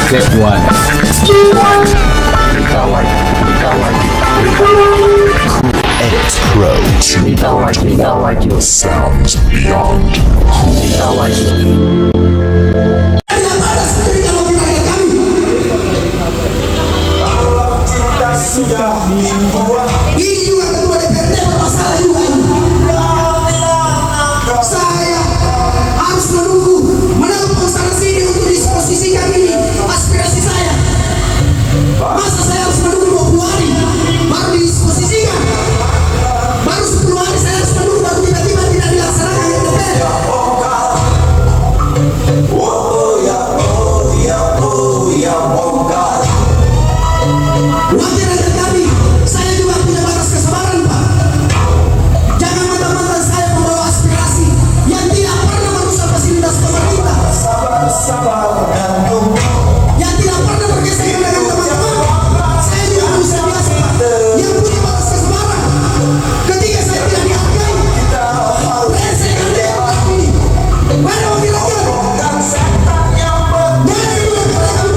Step 1. Sounds beyond Ini juga ketua DPRD bermasalah juga ini. Saya harus menunggu sana sini untuk disposisikan ini aspirasi saya. Masa saya harus menunggu 20 hari baru disposisikan, baru 10 hari saya harus menunggu baru tiba-tiba tidak dilaksanakan yang DPR. Wajar aja kami, saya juga punya batas kesabaran Pak. Jangan mentang-mentang saya membawa aspirasi yang tidak pernah merusak fasilitas pemerintah, yang tidak pernah bergesekan dengan teman-teman. Saya juga manusia biasa Pak, yang punya batas kesabaran. Ketika saya tidak dihargai, saya akan dianggap ini. Mana wakil-wakil? Mana itu yang kalian kami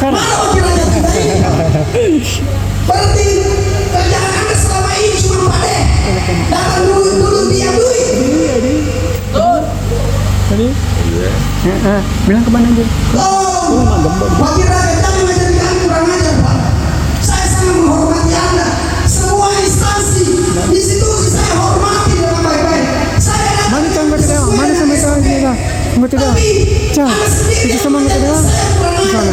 sekarang. Mana wakil rakyat kita ini? Berarti kerjaan Anda selama ini cuma pada datang dulu diam duit. Tadi? Bilang kemana aja? Wakil rakyat kami menjadi kami kurang ajar Pak. Saya sangat menghormati Anda. Semua instansi, institusi saya hormati dengan baik-baik. Saya datang Mana sampai ke dewan? Mana sampai ke dewan? Sampai ke dewan? Cah, itu sama ke dewan? Di sana,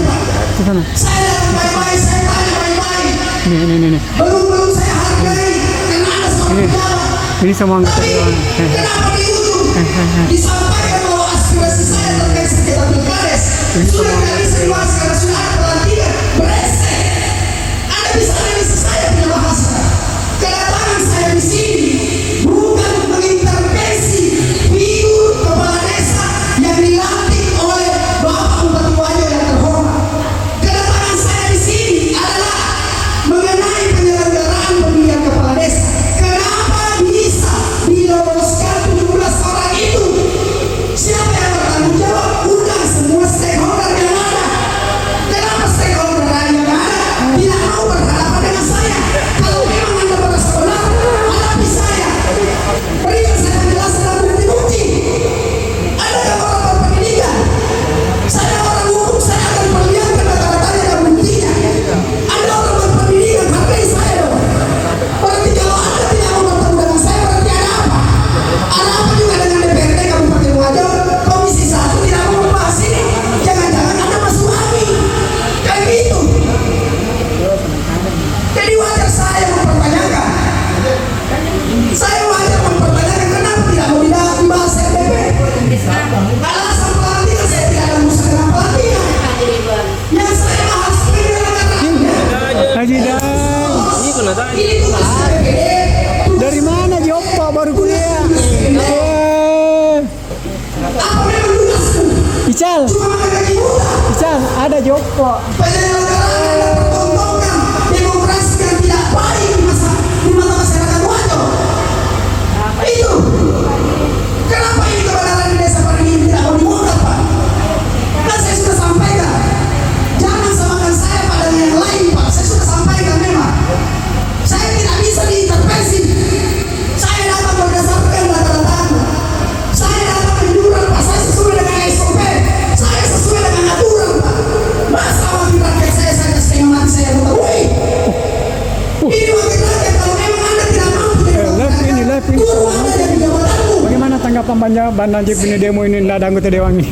di sana. Saya datang baik-baik, saya tanya baik-baik. Nih. Belum saya hargai karena Anda seorang pejabat. Ini sama ke dewan. Kenapa di ujung disampaikan bahwa aspirasi saya terkait sengketa pilkades sudah tidak bisa dibahas karena sudah ada pelantikan? Beresek. Anda bisa analisa saya punya bahasa. Kedatangan saya di sini bukan mengintervensi figur kepala desa yang dilantik oleh Bapak Bupati Wajo yang terhormat. Kedatangan saya di sini adalah mengenai penyelenggaraan pemilihan kepala desa. Kenapa bisa diloloskan 17 orang itu? Siapa yang bertanggung jawab? Undang semua stakeholder yang ada. Kenapa stakeholder yang ada tidak mau berhadapan dengan saya? Kalau memang Anda merasa benar, hadapi saya. Berikan saya penjelasan dan bukti-bukti. Anda kan orang berpendidikan. Saya orang hukum, saya akan perlihatkan data-datanya dan buktinya. Anda orang berpendidikan, hargai saya dong. Berarti kalau Anda tidak mau bertemu dengan saya, berarti ada apa? Ada apa juga dengan DPRD Kabupaten Wajo? Komisi 1 tidak mau membahas ini. Jangan-jangan Anda masuk angin. Kayak gitu. Jadi wajar saya mempertanyakan. Saya wajar mempertanyakan kenapa tidak mau dibahas RDP. Alasan pelantikan saya tidak ada urusan dengan pelantikan. Yang saya bahas penyelenggaraan. Haji dah. Ini tugas DPD. Dari mana Joppa baru kuliah? Apa memang tugasku? Ical, Cuma makan gaji buta. Ical, ada Joppa. Penyelenggaraan yang mempertontonkan demokrasi yang tidak baik di mata masyarakat Wajo. Itu. Kenapa ini kebenaran di desa Parigi ini tidak mau dibongkar, Pak? Kan saya sudah sampaikan. Jangan samakan saya pada yang lain, Pak. Saya sudah sampaikan memang. Saya tidak bisa diintervensi. Saya datang berdasarkan data-data Anda. Saya datang menjural, Pak. Saya sesuai dengan SOP. Saya sesuai dengan aturan, Pak. Masa wakil rakyat saya setengah mati saya mengetahui. Ini wakil rakyat kalau memang Anda tidak mampu Live ini. turun Anda dari jabatanmu. Bagaimana tanggapan Bang Najib ini demo ini nggak ada anggota dewan ini?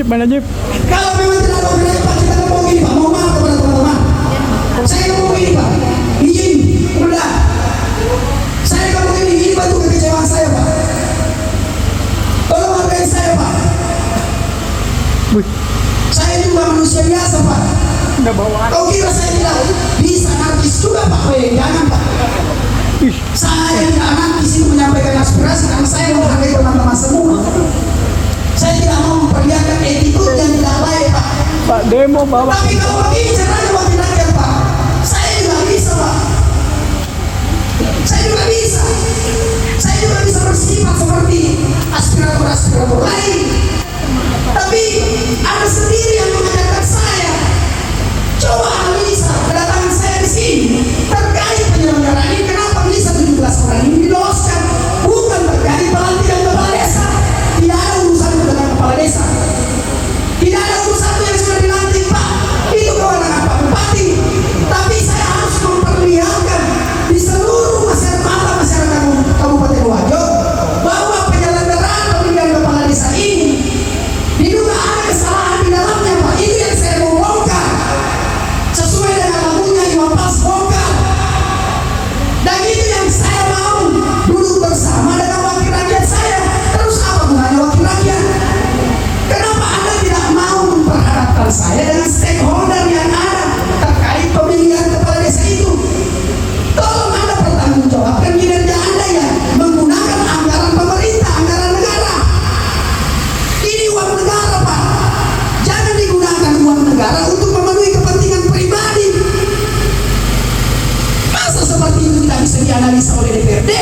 Bang Najib. Kalau memang tidak ada wakil rakyat, Pak, kita ngomong gini, Pak. Mohon maaf kepada teman-teman. Saya ngomong gini, Pak. Izin, udah. Saya ngomong ini bentuk kekecewaan saya, Pak. Tolong hargai saya, Pak. Wih, Saya juga manusia biasa, Pak. udah bawaan. Kau kira saya tidak bisa anarkis juga, Pak? Jangan, Pak. Saya tidak anarkis itu menyampaikan aspirasi karena saya menghargai teman-teman semua. Saya tidak mau memperlihatkan attitude yang tidak baik, Pak. Pak demo bawa. Tapi kalau begini caranya wakil rakyat, Pak, saya juga bisa, Pak. Saya juga bisa. Saya juga bisa bersifat seperti aspirator-aspirator lain. Tapi ada sendiri yang mengajarkan saya. Coba analisa kedatangan saya di sini terkait penyelenggaraan ini. Kenapa bisa 17 orang ini diloloskan? Bukan terkait pelantikan kepala desa. Tidak ada urusan dengan kepala desa. Tidak ada urusan yang sudah dilantik, Pak. Itu kewenangan Pak Bupati. Tapi saya harus memperlihatkan di seluruh masyarakat Kabupaten Wajo bahwa penyelenggaraan pemilihan kepala desa ini diduga ada kesalahan di dalamnya, Pak. Itu yang saya mau bongkar. Sesuai dengan lagunya Imam Pas bongkar. Dan itu yang saya mau duduk bersama dengan wakil rakyat saya. Terus apa gunanya wakil rakyat? Kenapa Anda tidak mau memperhadapkan saya dengan stakeholder yang ada terkait pemilihan kepala desa itu? Tolong Anda pertanggungjawabkan kinerja Anda yang menggunakan anggaran pemerintah, anggaran negara. Ini uang negara, Pak. Jangan digunakan uang negara untuk memenuhi kepentingan pribadi. Masa seperti itu tidak bisa dianalisa oleh DPRD?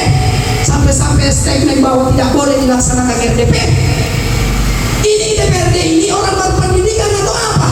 Sampai-sampai statement bahwa tidak boleh dilaksanakan RDP. Ini DPRD ini orang berpendidikan atau apa?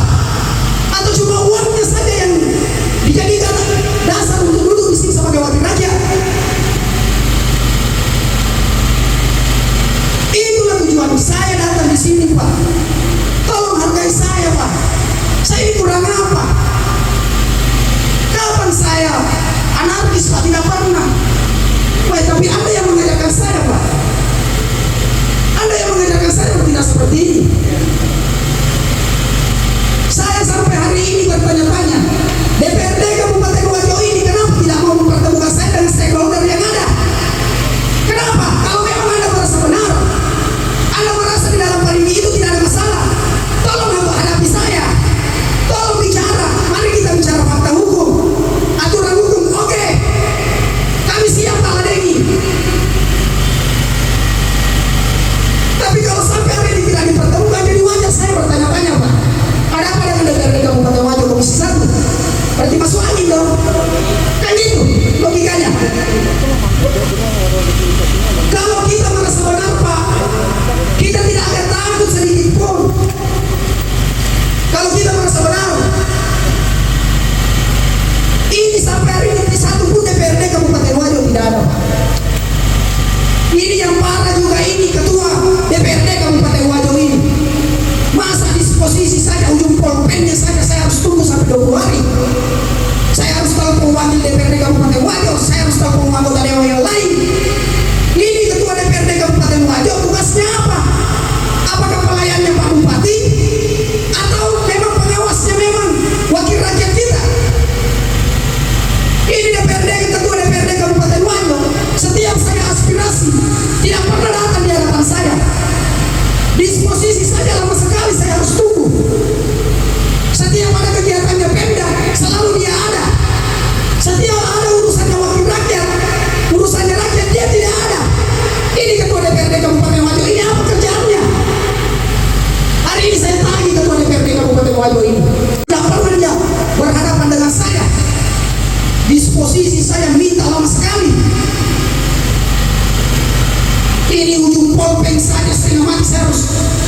benteng saja setengah mati,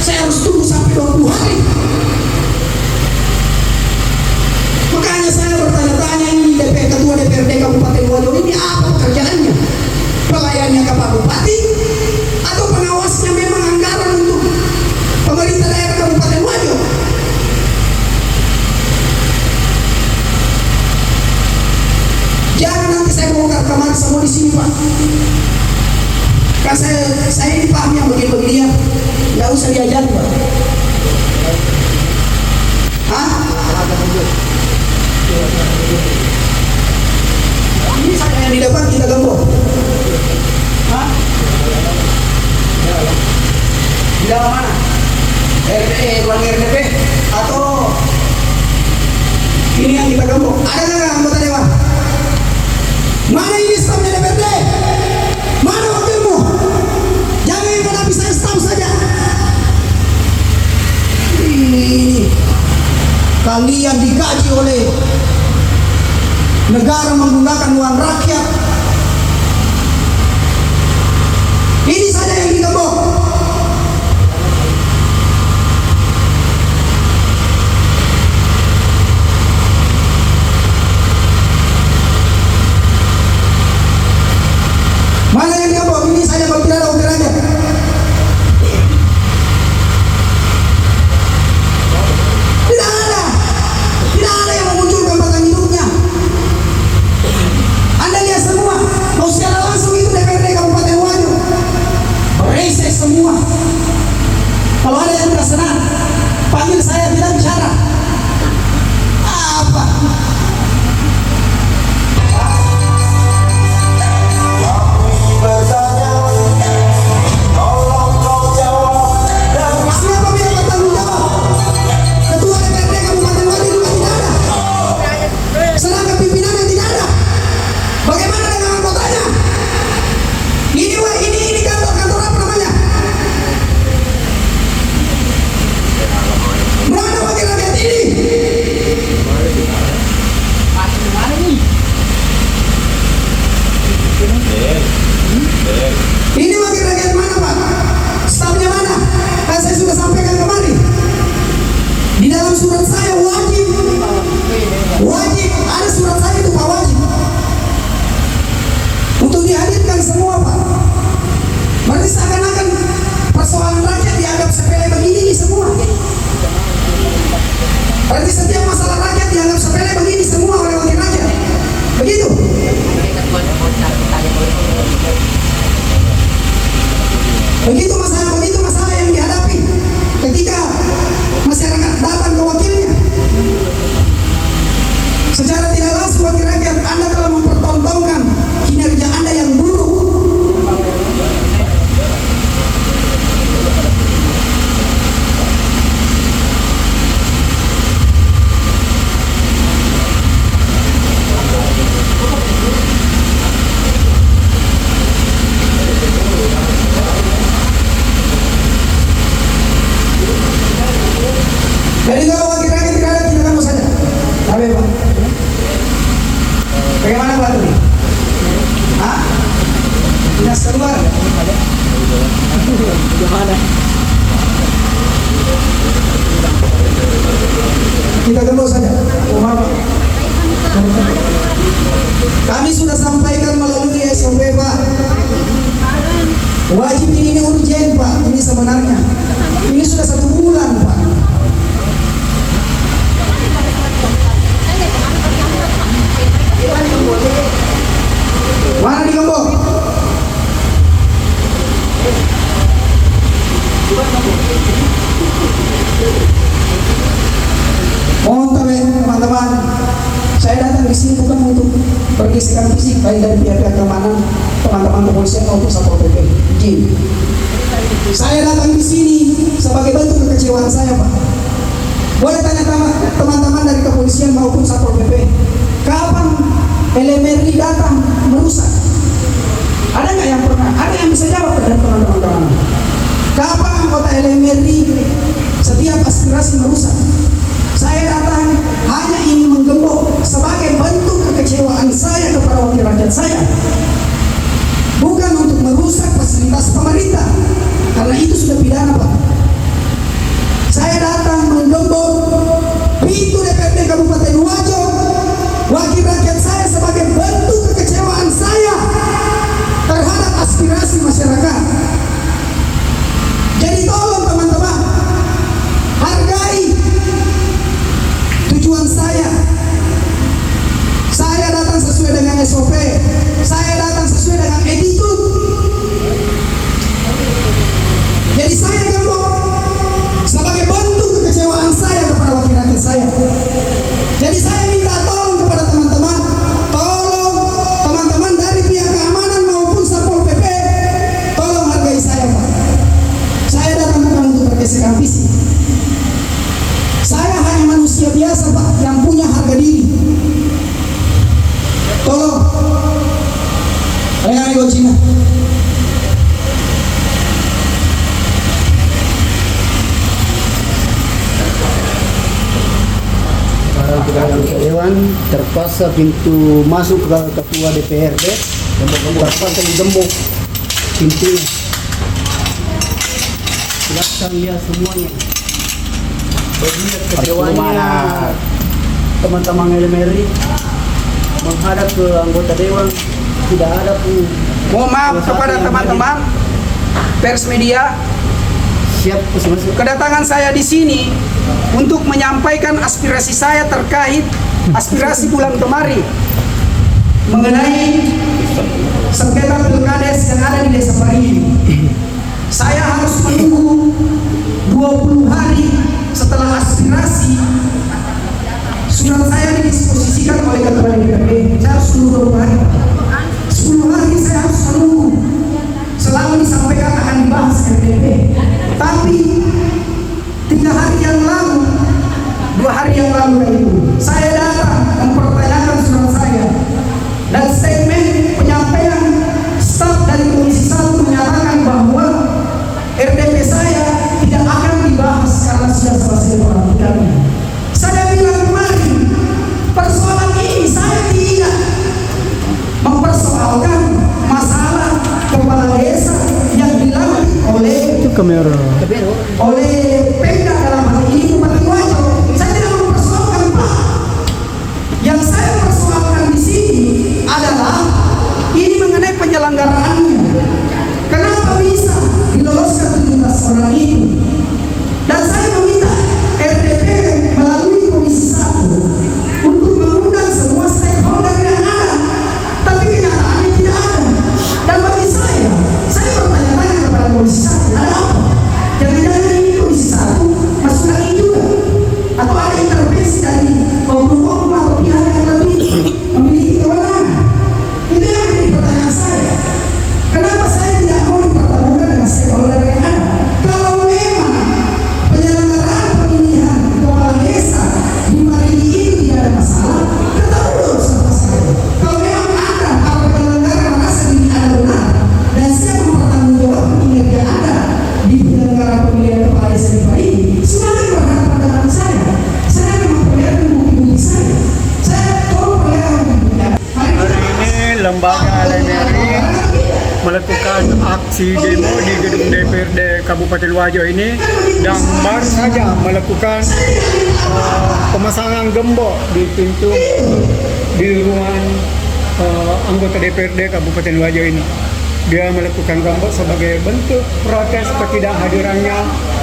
saya harus tunggu sampai 20 hari. Makanya saya bertanya-tanya, ini ketua DPRD Kabupaten Wajo ini apa pekerjaannya? Pelayannya ke Pak Bupati atau pengawasnya memang anggaran untuk pemerintah daerah Kabupaten Wajo? Jangan nanti saya bongkar kamar semua di sini, Pak. Kan saya ini paham yang begini-begini ya, nggak usah diajar, Pak. Hah? Ini saya yang di depan kita gembok. Hah? Di dalam mana? Ruang RDP atau ini yang kita gembok? Ada nggak anggota dewan? Mana ini stafnya DPRD? Mana wakilmu? Jangan menghadapi saya staf saja. Ini kalian digaji oleh negara menggunakan uang rakyat. Ini saja yang digembok. Mana yang digembok? Ini saja, kalau tidak ada ukir aja. Tidak ada yang memunculkan batang hidupnya. Anda lihat semua, mau secara langsung itu DPRD Kabupaten Wajo bereses semua. Kalau ada yang tidak senang, panggil saya, bilang bicara. Apa? Siapa yang bertanggung jawab? Ketua DPRD Kabupaten Wajo juga tidak ada. Sedangkan pimpinannya tidak ada. Bagaimana dengan anggotanya? Ini kantor apa namanya? Mana wakil rakyat ini? Ini wakil rakyat mana, Pak? Stafnya mana? Kan saya sudah sampaikan kemarin. Di dalam surat saya wajib ada surat saya itu, Pak, wajib untuk dihadirkan semua, Pak. Berarti seakan-akan persoalan rakyat dianggap sepele begini semua. Berarti setiap masalah rakyat dianggap sepele begini semua oleh wakil rakyat. Begitu? Begitu masalah yang dihadapi ketika masyarakat datang ke wakilnya. Secara tidak langsung wakil rakyat Anda telah mempertontonkan kinerja Anda yang buruk. Jadi kalau wakil rakyat tidak ada, kita kamu saja. Tapi Pak, bagaimana Pak Turi? Hah? Dinas keluar? Bagaimana? Kita gembok saja. Kami sudah sampaikan melalui SOP, Pak. Wajib ini urgent, Pak. Ini sebenarnya ini sudah 1 bulan, Pak. Mana digembok? Mohon teman-teman, saya datang di sini bukan untuk bergesekan fisik baik dari pihak keamanan, teman-teman kepolisian maupun Satpol PP. Saya datang di sini sebagai bentuk kekecewaan saya, Pak. Boleh tanya teman-teman dari kepolisian maupun Satpol PP, kapan LMRI datang merusak? Ada nggak yang pernah? Ada yang bisa jawab dari teman-teman? Kapan anggota LMRI setiap aspirasi merusak? Saya datang hanya ingin menggembok sebagai bentuk kekecewaan saya kepada wakil rakyat saya, bukan untuk merusak fasilitas pemerintah. Karena karena itu sudah pidana, Pak. Saya datang menggembok pintu DPRD Kabupaten Wajo, wakil rakyat saya sebagai bentuk kekecewaan saya terhadap aspirasi masyarakat. Jadi tolong teman-teman, hargai tujuan saya. Saya datang sesuai dengan SOP, saya datang sesuai dengan attitude. Jadi saya gembok sebagai bentuk kekecewaan saya kepada wakil rakyat saya. Jadi saya minta tolong kepada teman-teman, tolong teman-teman dari pihak keamanan maupun Satpol PP, tolong hargai saya, Pak. Saya datang bukan untuk bergesekan visi. Saya hanya manusia biasa, Pak, yang punya harga diri. Tolong, Rengan Ego Cina. Para Dewan terpaksa pintu masuk ke ketua DPRD terpaksa digembok pintunya. Silakan lihat semuanya. Lihat kecewanya teman-teman LMRI menghadap ke anggota dewan, tidak ada pun. Mohon maaf kepada teman-teman pers media. Siap, masuk. Kedatangan saya di sini untuk menyampaikan aspirasi saya terkait aspirasi bulan kemarin mengenai sengketa pilkades yang ada di Desa Parigi. Saya harus menunggu 20 hari setelah aspirasi surat saya didisposisikan oleh Ketua DPRD. Saya harus menunggu 20 hari. 10 hari saya harus menunggu selama disampaikan akan dibahas RDP. Tapi 3 hari yang lalu, 2 hari yang lalu itu, saya datang mempertanyakan surat saya dan statement penyampaian staf dari Komisi 1 menyatakan bahwa RDP saya tidak akan dibahas karena sudah selesai perhatikannya. Saya bilang kemarin, persoalan ini saya tidak mempersoalkan masalah kepala desa yang dilalui oleh Kamera. Pemda dalam hal ini Bupati Wajo. Saya tidak mempersoalkan, Pak. Yang saya persoalkan di sini adalah ini mengenai penyelenggaraannya. Kenapa bisa diloloskan 17 orang itu? Dan saya meminta RDP melalui Komisi 1 untuk mengundang semua stakeholder yang ada, tapi kenyataannya tidak ada. Dan bagi saya bertanya-tanya kepada Komisi 1, ada apa? Jangan-jangan ini Komisi 1 masuk lagi juga, atau ada intervensi dari oknum-oknum atau pihak yang lebih memiliki kewenangan? Itu yang menjadi pertanyaan saya. Kenapa saya tidak mau dipertemukan dengan stakeholder yang ada? Kalau memang penyelenggaraan pemilihan kepala desa di Parigi itu tidak ada masalah, ketahui dulu sama saya. Kalau memang ada para penyelenggara merasa ini ada benar dan siap mempertanggungjawabkan kinerja Anda di penyelenggaraan pemilihan kepala desa di Parigi, silakan berhadapan dengan saya. Saya memang perlihatkan bukti-bukti saya. Saya tolong perlihatkan bukti-bukti. Hari ini lembaga LMRI melakukan aksi demo di gedung DPRD Kabupaten Wajo ini dan baru saja melakukan pemasangan gembok di pintu di ruangan anggota DPRD Kabupaten Wajo ini. Dia melakukan gembok sebagai bentuk protes ketidakhadirannya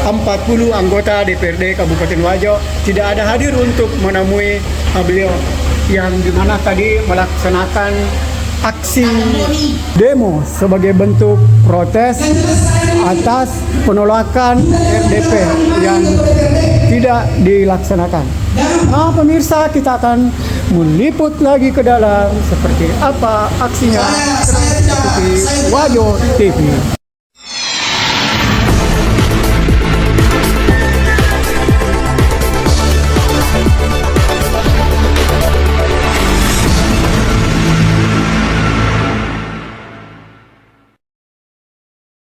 40 anggota DPRD Kabupaten Wajo tidak ada hadir untuk menemui beliau yang dimana tadi melaksanakan aksi demo sebagai bentuk protes atas penolakan RDP yang tidak dilaksanakan. Nah, pemirsa, kita akan meliput lagi ke dalam seperti apa aksinya. Seperti Wajo TV.